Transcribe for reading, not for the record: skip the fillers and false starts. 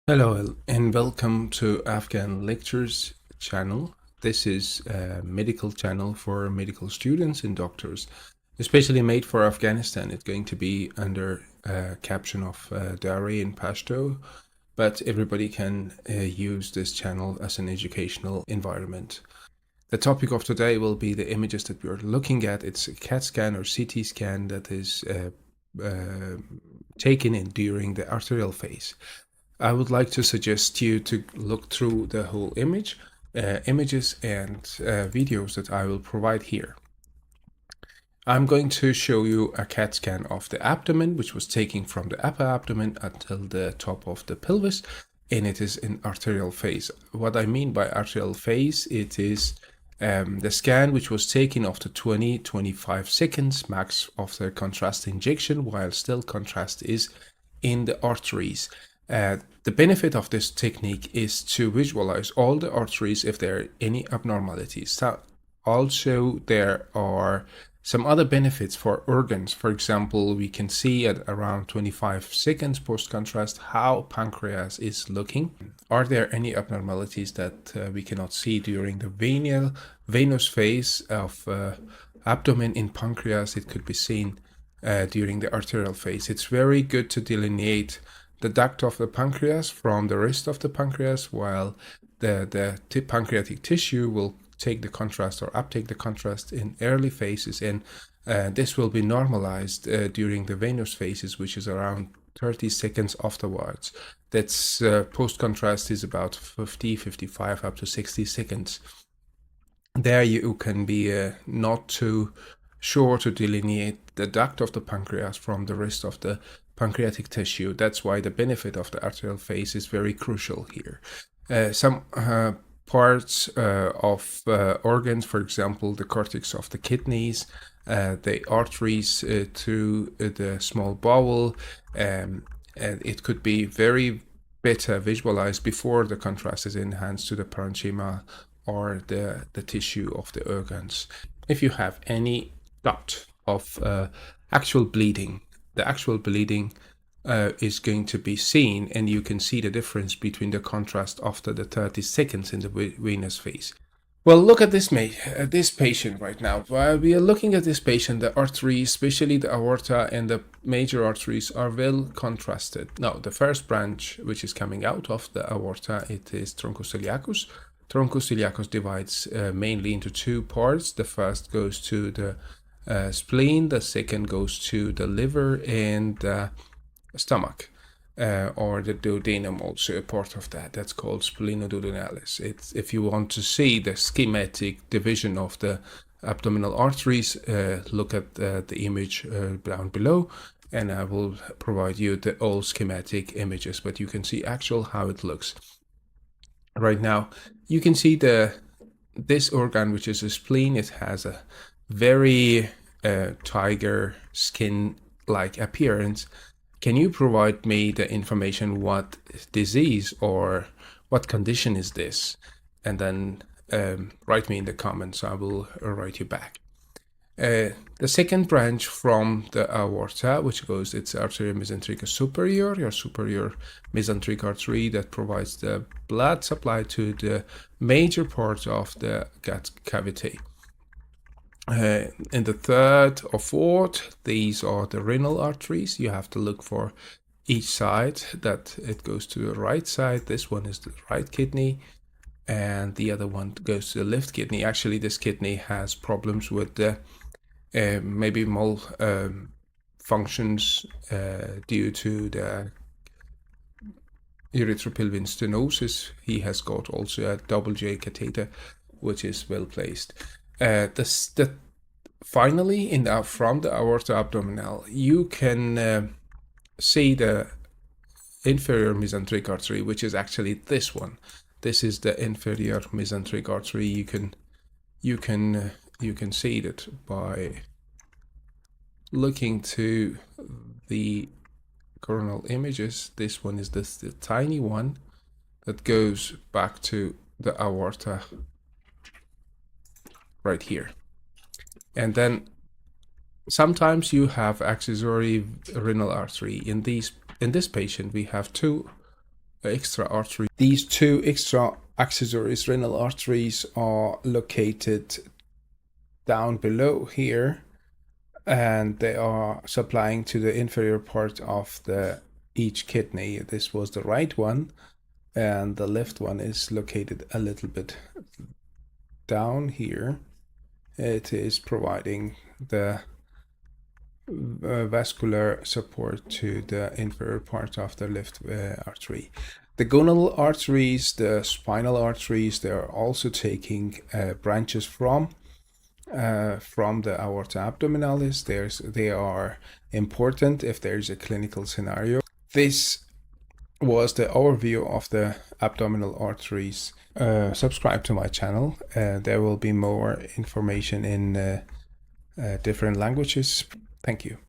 Hello and welcome to Afghan Lectures channel. This is a medical channel for medical students and doctors, especially made for Afghanistan. It's going to be under a caption of Dari and Pashto, but everybody can use this channel as an educational environment. The topic of today will be the images that we're looking at. It's a CAT scan or CT scan that is taken in during the arterial phase. I would like to suggest you to look through the whole images and videos that I will provide here. I'm going to show you a CAT scan of the abdomen, which was taken from the upper abdomen until the top of the pelvis, and it is in arterial phase. What I mean by arterial phase, it is the scan which was taken after 20-25 seconds max of the contrast injection, while still contrast is in the arteries. The benefit of this technique is to visualize all the arteries if there are any abnormalities. So also, there are some other benefits for organs. For example, we can see at around 25 seconds post-contrast how pancreas is looking. Are there any abnormalities that we cannot see during the venous phase of abdomen in pancreas? It could be seen during the arterial phase. It's very good to delineate the duct of the pancreas from the rest of the pancreas, while the pancreatic tissue will take the contrast or uptake the contrast in early phases, and this will be normalized during the venous phases, which is around 30 seconds afterwards. That's post-contrast is about 50, 55, up to 60 seconds. There you can be not too sure to delineate the duct of the pancreas from the rest of the pancreatic tissue. That's why the benefit of the arterial phase is very crucial here. Some parts of organs, for example, the cortex of the kidneys, the arteries through the small bowel, and it could be very better visualized before the contrast is enhanced to the parenchyma or the tissue of the organs. If you have any doubt of actual bleeding, the actual bleeding is going to be seen, and you can see the difference between the contrast after the 30 seconds in the venous phase. Well, look at this patient right now. While we are looking at this patient, the arteries, especially the aorta and the major arteries, are well contrasted. Now, the first branch, which is coming out of the aorta, it is troncoceliacus. Troncoceliacus divides mainly into two parts. The first goes to the spleen, the second goes to the liver and the stomach, or the duodenum, also a part of that. That's called splenoduodenalis. It's, if you want to see the schematic division of the abdominal arteries, look at the image down below, and I will provide you the all schematic images, but you can see actual how it looks. Right now, you can see this organ, which is a spleen. It has a very tiger skin-like appearance. Can you provide me the information what disease or what condition is this? And then write me in the comments. I will write you back. The second branch from the aorta, which goes, it's arteria mesenterica superior, your superior mesenteric artery that provides the blood supply to the major parts of the gut cavity. In the third or fourth, these are the renal arteries. You have to look for each side that it goes to the right side. This one is the right kidney, and the other one goes to the left kidney. Actually, this kidney has problems with the maybe functions due to the erythropelvian stenosis. He has got also a double J catheter, which is well placed. Finally, from the aorta abdominal, you can see the inferior mesenteric artery, which is actually this one. This is the inferior mesenteric artery. You can see that by looking to the coronal images. This one is the tiny one that goes back to the aorta right here. And then sometimes you have accessory renal artery. In this patient, we have two extra artery. These two extra accessories, renal arteries, are located down below here, and they are supplying to the inferior part of each kidney. This was the right one, and the left one is located a little bit down here. It is providing the vascular support to the inferior part of the left artery. The gonadal arteries, the spinal arteries, they are also taking branches from the aorta abdominalis. They are important if there's a clinical scenario. This was the overview of the abdominal arteries. Subscribe to my channel. There will be more information in different languages. Thank you.